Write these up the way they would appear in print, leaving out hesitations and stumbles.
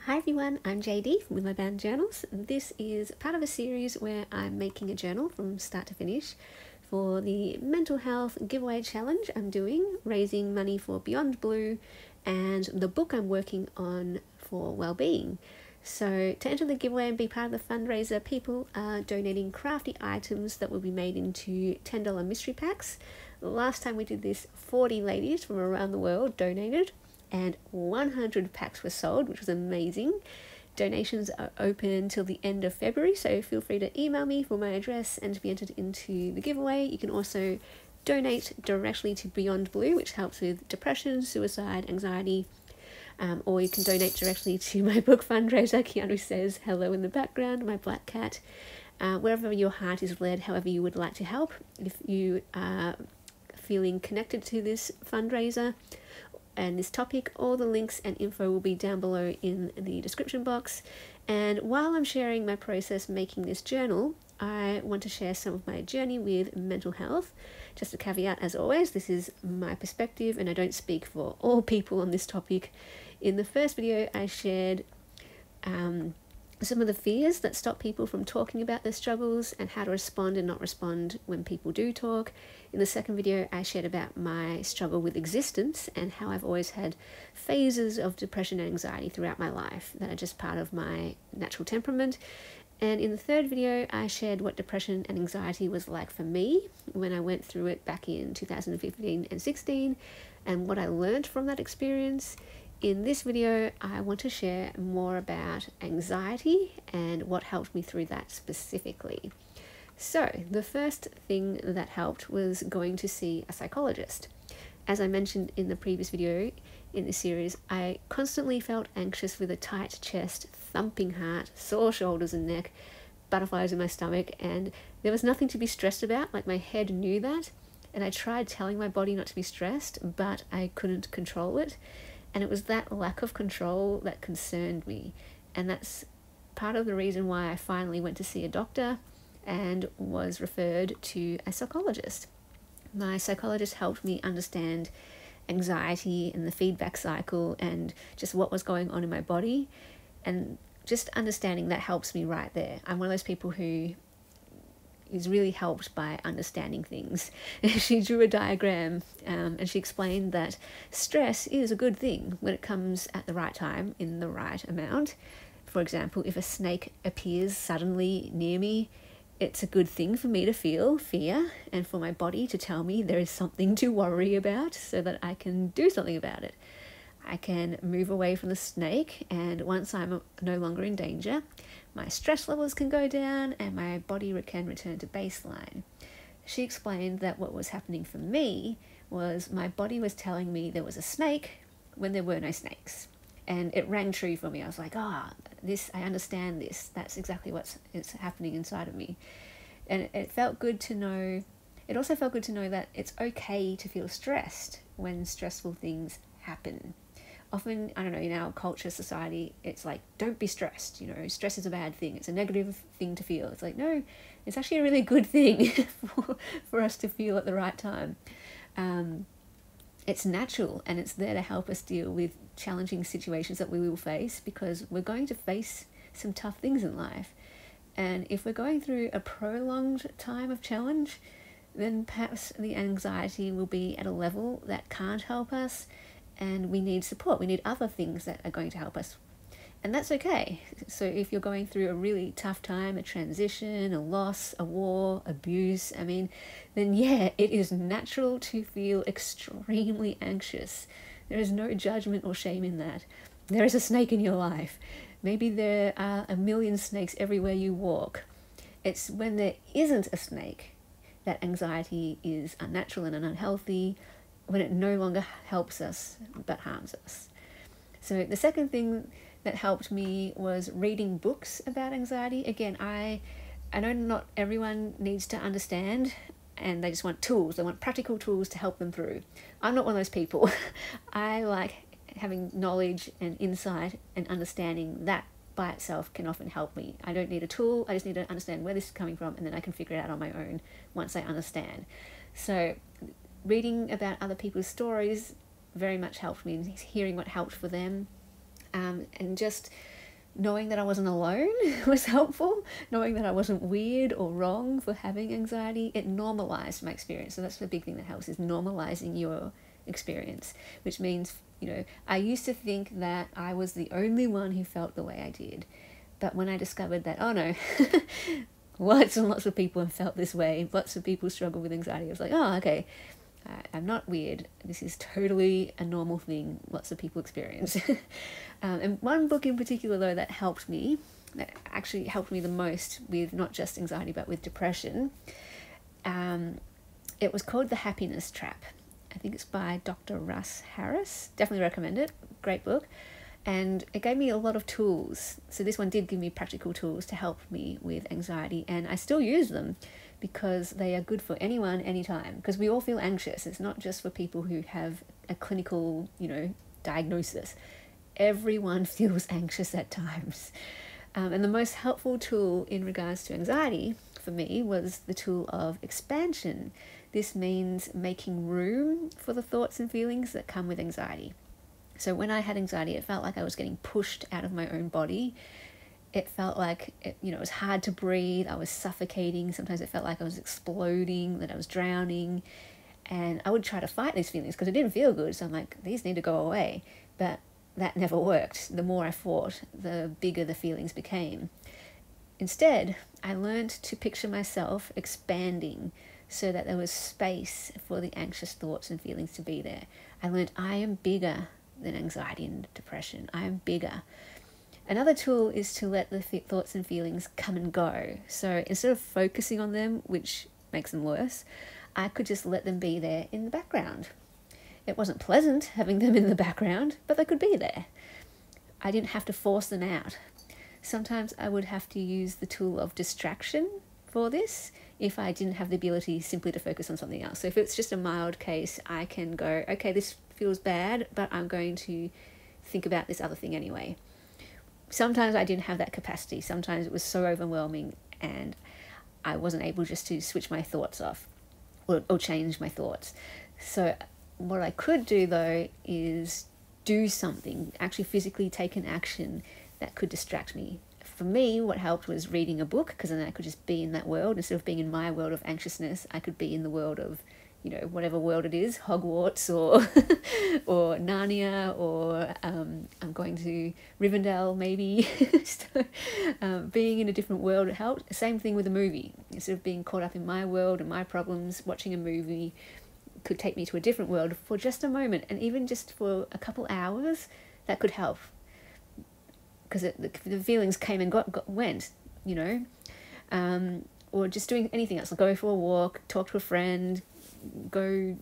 Hi everyone, I'm JD from With My Band Journals. This is part of a series where I'm making a journal from start to finish for the mental health giveaway challenge I'm doing, raising money for Beyond Blue, and the book I'm working on for wellbeing. So to enter the giveaway and be part of the fundraiser, people are donating crafty items that will be made into $10 mystery packs. Last time we did this, 40 ladies from around the world donated, and 100 packs were sold, which was amazing. Donations are open until the end of February, so feel free to email me for my address and to be entered into the giveaway. You can also donate directly to Beyond Blue, which helps with depression, suicide, anxiety, or you can donate directly to my book fundraiser. Keanu says hello in the background, my black cat. Wherever your heart is led, however you would like to help. If you are feeling connected to this fundraiser and this topic, all the links and info will be down below in the description box. And while I'm sharing my process making this journal, I want to share some of my journey with mental health. Just a caveat, as always, this is my perspective and I don't speak for all people on this topic. In the first video, I shared some of the fears that stop people from talking about their struggles and how to respond and not respond when people do talk. In the second video, I shared about my struggle with existence and how I've always had phases of depression and anxiety throughout my life that are just part of my natural temperament. And in the third video, I shared what depression and anxiety was like for me when I went through it back in 2015 and 16 and what I learned from that experience. In this video, I want to share more about anxiety and what helped me through that specifically. So, the first thing that helped was going to see a psychologist. As I mentioned in the previous video in this series, I constantly felt anxious with a tight chest, thumping heart, sore shoulders and neck, butterflies in my stomach, and there was nothing to be stressed about. Like, my head knew that, and I tried telling my body not to be stressed, but I couldn't control it. And it was that lack of control that concerned me. And that's part of the reason why I finally went to see a doctor and was referred to a psychologist. My psychologist helped me understand anxiety and the feedback cycle and just what was going on in my body. And just understanding that helps me right there. I'm one of those people who is really helped by understanding things. She drew a diagram and she explained that stress is a good thing when it comes at the right time in the right amount. For example, if a snake appears suddenly near me, it's a good thing for me to feel fear and for my body to tell me there is something to worry about so that I can do something about it. I can move away from the snake, and once I'm no longer in danger, my stress levels can go down and my body can return to baseline. She explained that what was happening for me was my body was telling me there was a snake when there were no snakes. And it rang true for me. I was like, I understand this. That's exactly what's happening inside of me. And it felt good to know. It also felt good to know that it's okay to feel stressed when stressful things happen. Often, I don't know, in our culture, society, it's like, don't be stressed. You know, stress is a bad thing. It's a negative thing to feel. It's like, no, it's actually a really good thing for us to feel at the right time. It's natural and it's there to help us deal with challenging situations that we will face, because we're going to face some tough things in life. And if we're going through a prolonged time of challenge, then perhaps the anxiety will be at a level that can't help us, and we need support. We need other things that are going to help us. And that's okay. So if you're going through a really tough time, a transition, a loss, a war, abuse, then yeah, it is natural to feel extremely anxious. There is no judgment or shame in that. There is a snake in your life. Maybe there are a million snakes everywhere you walk. It's when there isn't a snake that anxiety is unnatural and unhealthy, when it no longer helps us but harms us. So the second thing that helped me was reading books about anxiety. Again, I know not everyone needs to understand and they just want tools. They want practical tools to help them through. I'm not one of those people. I like having knowledge and insight and understanding. That by itself can often help me. I don't need a tool. I just need to understand where this is coming from, and then I can figure it out on my own once I understand. So reading about other people's stories very much helped me, hearing what helped for them. And just knowing that I wasn't alone was helpful. Knowing that I wasn't weird or wrong for having anxiety, it normalized my experience. So that's the big thing that helps, is normalizing your experience, which means, I used to think that I was the only one who felt the way I did. But when I discovered that, oh no, lots and lots of people have felt this way, lots of people struggle with anxiety, I was like, oh, okay, I'm not weird. This is totally a normal thing lots of people experience. And one book in particular, though, that actually helped me the most with not just anxiety, but with depression, it was called The Happiness Trap. I think it's by Dr. Russ Harris. Definitely recommend it. Great book. And it gave me a lot of tools. So this one did give me practical tools to help me with anxiety, and I still use them because they are good for anyone, anytime. Because we all feel anxious. It's not just for people who have a clinical, diagnosis. Everyone feels anxious at times. And the most helpful tool in regards to anxiety for me was the tool of expansion. This means making room for the thoughts and feelings that come with anxiety. So when I had anxiety, it felt like I was getting pushed out of my own body. It felt like it was hard to breathe. I was suffocating. Sometimes it felt like I was exploding, that I was drowning. And I would try to fight these feelings because it didn't feel good. So I'm like, these need to go away. But that never worked. The more I fought, the bigger the feelings became. Instead, I learned to picture myself expanding so that there was space for the anxious thoughts and feelings to be there. I learned I am bigger than anxiety and depression. I am bigger. Another tool is to let the thoughts and feelings come and go. So instead of focusing on them, which makes them worse, I could just let them be there in the background. It wasn't pleasant having them in the background, but they could be there. I didn't have to force them out. Sometimes I would have to use the tool of distraction for this if I didn't have the ability simply to focus on something else. So if it's just a mild case, I can go, okay, this feels bad, but I'm going to think about this other thing anyway. Sometimes I didn't have that capacity. Sometimes it was so overwhelming and I wasn't able just to switch my thoughts off or change my thoughts. So what I could do, though, is do something, actually physically take an action that could distract me. For me, what helped was reading a book, because then I could just be in that world. Instead of being in my world of anxiousness, I could be in the world of, whatever world it is, Hogwarts or or Narnia, or I'm going to Rivendell maybe. So, being in a different world helped. Same thing with a movie. Instead of being caught up in my world and my problems, watching a movie could take me to a different world for just a moment, and even just for a couple hours, that could help. Because the feelings came and went, or just doing anything else, like go for a walk, talk to a friend, go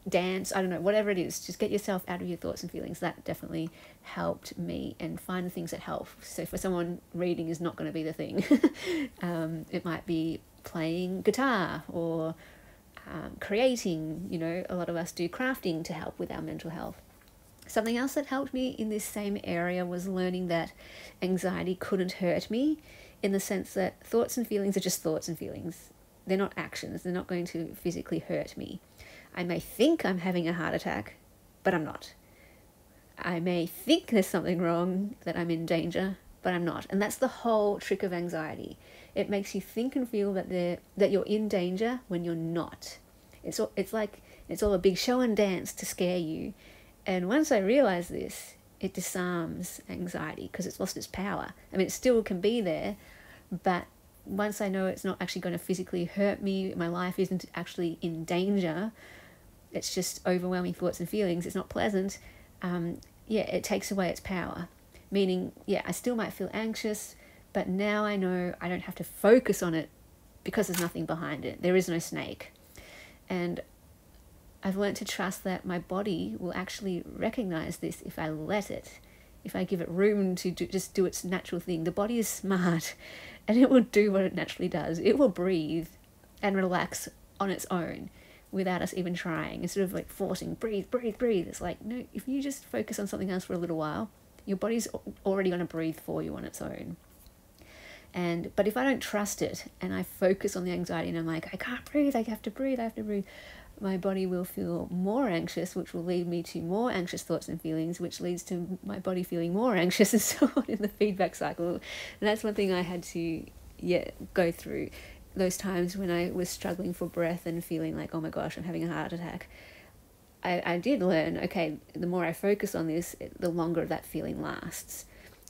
dance, I don't know, whatever it is, just get yourself out of your thoughts and feelings. That definitely helped me, and find the things that help. So for someone, reading is not going to be the thing. It might be playing guitar or creating, a lot of us do crafting to help with our mental health. Something else that helped me in this same area was learning that anxiety couldn't hurt me, in the sense that thoughts and feelings are just thoughts and feelings. They're not actions. They're not going to physically hurt me. I may think I'm having a heart attack, but I'm not. I may think there's something wrong, that I'm in danger, but I'm not. And that's the whole trick of anxiety. It makes you think and feel that you're in danger when you're not. It's like it's all a big show and dance to scare you. And once I realized this, it disarms anxiety because it's lost its power. I mean, it still can be there, but once I know it's not actually going to physically hurt me, my life isn't actually in danger, it's just overwhelming thoughts and feelings, it's not pleasant, it takes away its power. Meaning, I still might feel anxious, but now I know I don't have to focus on it because there's nothing behind it. There is no snake. And I've learned to trust that my body will actually recognize this if I let it, if I give it room to just do its natural thing. The body is smart and it will do what it naturally does. It will breathe and relax on its own without us even trying. Instead of like forcing, breathe, breathe, breathe. It's like, no, if you just focus on something else for a little while, your body's already going to breathe for you on its own. But if I don't trust it and I focus on the anxiety and I'm like, I can't breathe, I have to breathe, my body will feel more anxious, which will lead me to more anxious thoughts and feelings, which leads to my body feeling more anxious, and so on in the feedback cycle. And that's one thing I had to go through. Those times when I was struggling for breath and feeling like, oh my gosh, I'm having a heart attack, I did learn, okay, the more I focus on this, the longer that feeling lasts.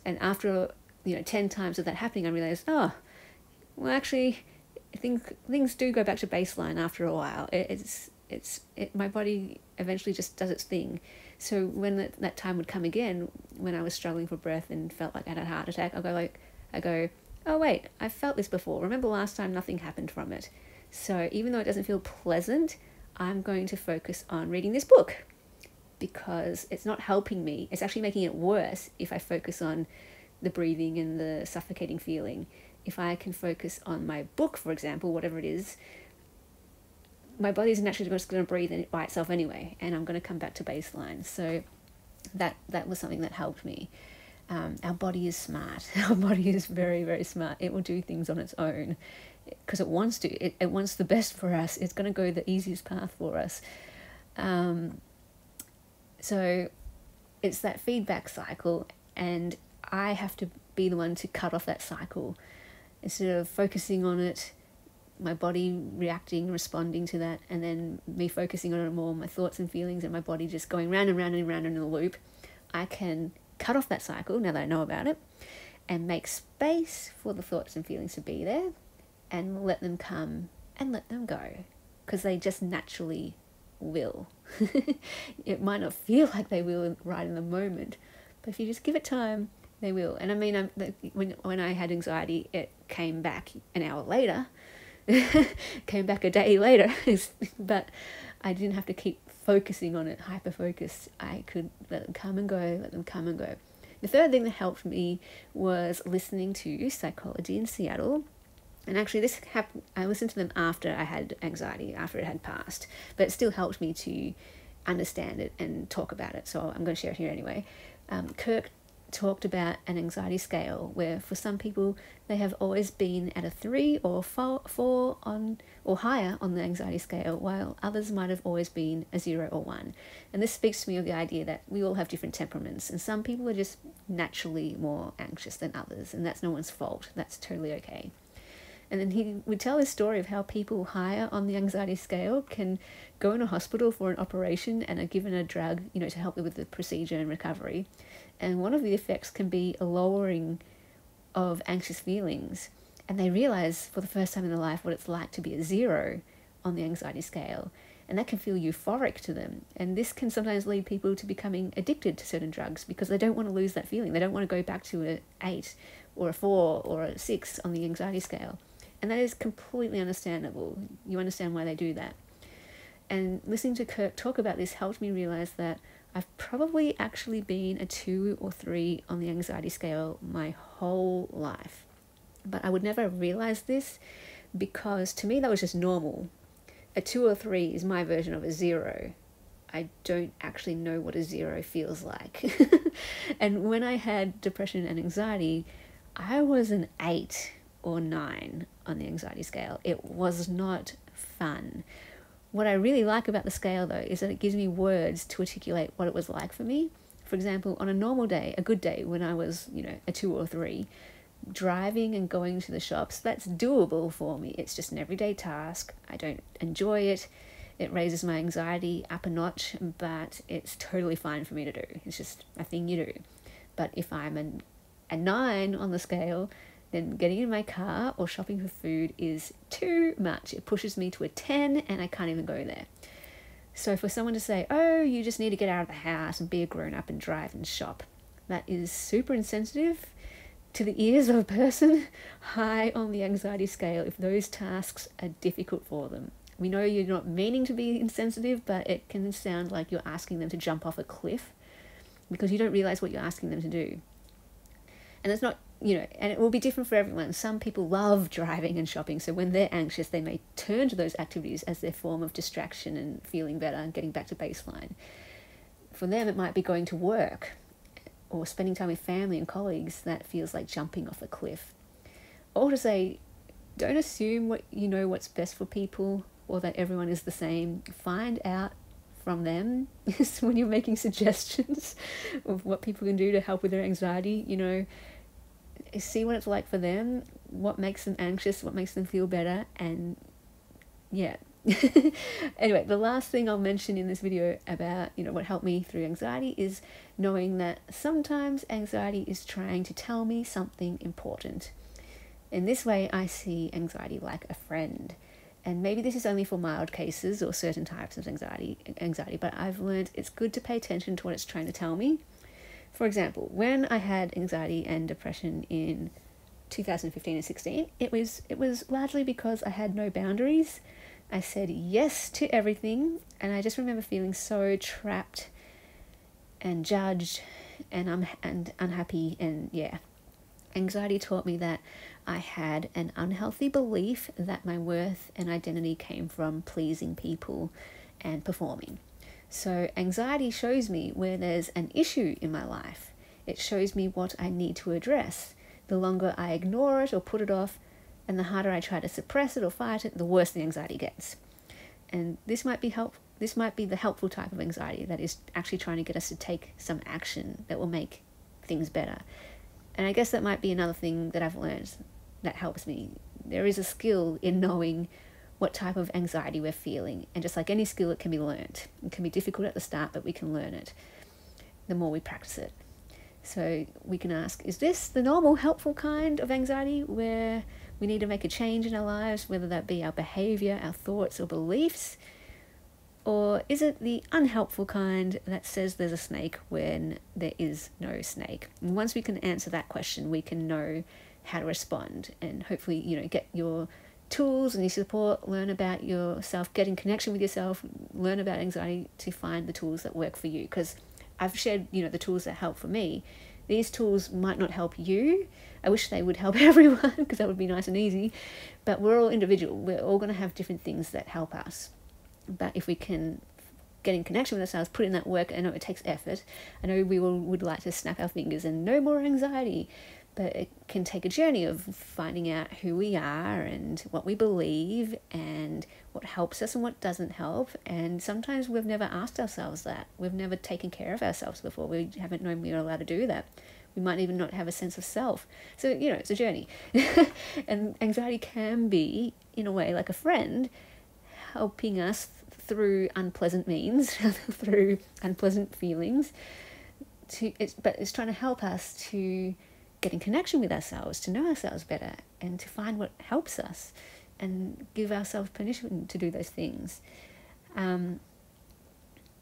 And after 10 times of that happening, I realized, oh, well, actually, things do go back to baseline after a while. My body eventually just does its thing. So when that time would come again, when I was struggling for breath and felt like I had a heart attack, I go, oh wait, I felt this before. Remember last time nothing happened from it. So even though it doesn't feel pleasant, I'm going to focus on reading this book, because it's not helping me. It's actually making it worse if I focus on the breathing and the suffocating feeling. If I can focus on my book, for example, whatever it is, my body's naturally just going to breathe by itself anyway, and I'm going to come back to baseline. So that was something that helped me. Our body is smart. Our body is very, very smart. It will do things on its own because it wants to. It wants the best for us. It's going to go the easiest path for us. So it's that feedback cycle, and I have to be the one to cut off that cycle. Instead of focusing on it, my body reacting, responding to that, and then me focusing on it more, my thoughts and feelings, and my body just going round and round and round in a loop, I can cut off that cycle now that I know about it, and make space for the thoughts and feelings to be there, and let them come and let them go, because they just naturally will. It might not feel like they will right in the moment, but if you just give it time, they will. And I mean, when I had anxiety, it came back an hour later, came back a day later, but I didn't have to keep focusing on it, hyper-focused. I could let them come and go, let them come and go. The third thing that helped me was listening to Psychology in Seattle. And actually this happened, I listened to them after I had anxiety, after it had passed, but it still helped me to understand it and talk about it. So I'm going to share it here anyway. Kirk talked about an anxiety scale where for some people they have always been at a 3 or 4 on or higher on the anxiety scale, while others might have always been a 0 or 1. And this speaks to me of the idea that we all have different temperaments, and some people are just naturally more anxious than others, and that's no one's fault. That's totally okay. And then he would tell this story of how people higher on the anxiety scale can go in a hospital for an operation and are given a drug, to help them with the procedure and recovery. And one of the effects can be a lowering of anxious feelings. And they realize for the first time in their life what it's like to be a 0 on the anxiety scale. And that can feel euphoric to them. And this can sometimes lead people to becoming addicted to certain drugs because they don't want to lose that feeling. They don't want to go back to an 8 or a 4 or a 6 on the anxiety scale. And that is completely understandable. You understand why they do that. And listening to Kirk talk about this helped me realize that I've probably actually been a 2 or 3 on the anxiety scale my whole life. But I would never have realized this because to me that was just normal. A 2 or 3 is my version of a 0. I don't actually know what a 0 feels like. And when I had depression and anxiety, I was an 8 or 9 on the anxiety scale. It was not fun. What I really like about the scale though is that it gives me words to articulate what it was like for me. For example, on a normal day, a good day when I was, a 2 or 3, driving and going to the shops, that's doable for me. It's just an everyday task. I don't enjoy it. It raises my anxiety up a notch, but it's totally fine for me to do. It's just a thing you do. But if I'm a 9 on the scale, then getting in my car or shopping for food is too much. It pushes me to a 10 and I can't even go there. So for someone to say, oh, you just need to get out of the house and be a grown-up and drive and shop, that is super insensitive to the ears of a person high on the anxiety scale if those tasks are difficult for them. We know you're not meaning to be insensitive, but it can sound like you're asking them to jump off a cliff because you don't realize what you're asking them to do. And it's not, and it will be different for everyone. Some people love driving and shopping, so when they're anxious, they may turn to those activities as their form of distraction and feeling better and getting back to baseline. For them, it might be going to work or spending time with family and colleagues that feels like jumping off a cliff. Or to say, don't assume what's best for people or that everyone is the same. Find out from them when you're making suggestions of what people can do to help with their anxiety. You know, see what it's like for them, what makes them anxious, what makes them feel better, and yeah. Anyway, the last thing I'll mention in this video about, you know, what helped me through anxiety is knowing that sometimes anxiety is trying to tell me something important. In this way, I see anxiety like a friend. And maybe this is only for mild cases or certain types of anxiety, but I've learned it's good to pay attention to what it's trying to tell me. For example, when I had anxiety and depression in 2015 and 16, it was largely because I had no boundaries. I said yes to everything, and I just remember feeling so trapped and judged and unhappy. And yeah, anxiety taught me that I had an unhealthy belief that my worth and identity came from pleasing people and performing. So anxiety shows me where there's an issue in my life. It shows me what I need to address. The longer I ignore it or put it off, and the harder I try to suppress it or fight it, the worse the anxiety gets. And this might be the helpful type of anxiety that is actually trying to get us to take some action that will make things better. And I guess that might be another thing that I've learned that helps me. There is a skill in knowing what type of anxiety we're feeling. And just like any skill, it can be learned. It can be difficult at the start, but we can learn it the more we practice it. So we can ask, is this the normal, helpful kind of anxiety where we need to make a change in our lives, whether that be our behavior, our thoughts, or beliefs? Or is it the unhelpful kind that says there's a snake when there is no snake? And once we can answer that question, we can know how to respond and hopefully, you know, get your tools and your support, learn about yourself, get in connection with yourself, learn about anxiety to find the tools that work for you. Because I've shared, you know, the tools that help for me. These tools might not help you. I wish they would help everyone because that would be nice and easy. But we're all individual. We're all going to have different things that help us. But if we can get in connection with ourselves, put in that work, I know it takes effort. I know we all would like to snap our fingers and no more anxiety. But it can take a journey of finding out who we are and what we believe and what helps us and what doesn't help. And sometimes we've never asked ourselves that. We've never taken care of ourselves before. We haven't known we were allowed to do that. We might even not have a sense of self. So, you know, it's a journey. And anxiety can be, in a way, like a friend, helping us through unpleasant means, through unpleasant feelings. But it's trying to help us to get in connection with ourselves, to know ourselves better, and to find what helps us and give ourselves permission to do those things.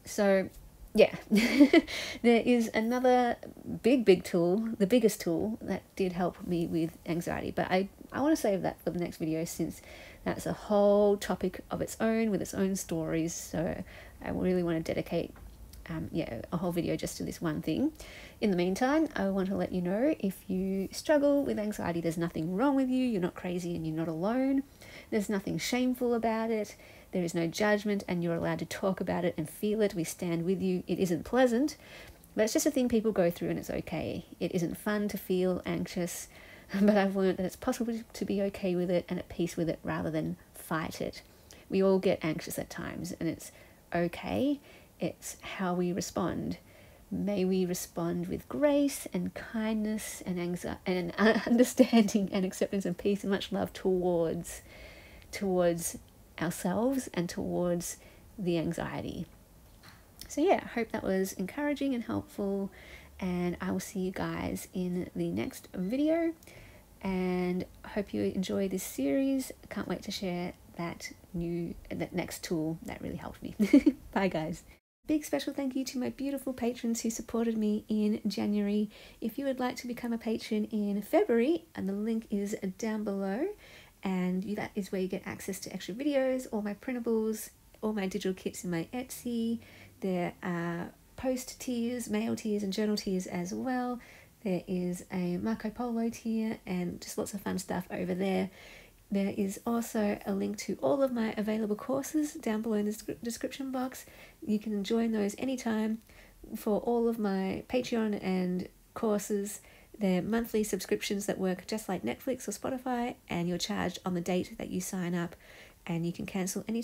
So yeah, there is another big tool, the biggest tool that did help me with anxiety, but I want to save that for the next video, since that's a whole topic of its own with its own stories. So I really want to dedicate a whole video just to this one thing. In the meantime, I want to let you know, if you struggle with anxiety, there's nothing wrong with you. You're not crazy and you're not alone. There's nothing shameful about it. There is no judgment, and you're allowed to talk about it and feel it. We stand with you. It isn't pleasant, but it's just a thing people go through, and it's okay. It isn't fun to feel anxious, but I've learned that it's possible to be okay with it and at peace with it rather than fight it. We all get anxious at times, and it's okay. It's how we respond. May we respond with grace and kindness and and understanding and acceptance and peace and much love towards ourselves and towards the anxiety. So yeah, I hope that was encouraging and helpful, and I will see you guys in the next video, and I hope you enjoy this series. I can't wait to share that next tool that really helped me. Bye guys. Big special thank you to my beautiful patrons who supported me in January. If you would like to become a patron in February, and the link is down below, and that is where you get access to extra videos, all my printables, all my digital kits in my Etsy. There are post tiers, mail tiers, and journal tiers as well. There is a Marco Polo tier and just lots of fun stuff over there. There is also a link to all of my available courses down below in the description box. You can join those anytime for all of my Patreon and courses. They're monthly subscriptions that work just like Netflix or Spotify, and you're charged on the date that you sign up, and you can cancel anytime.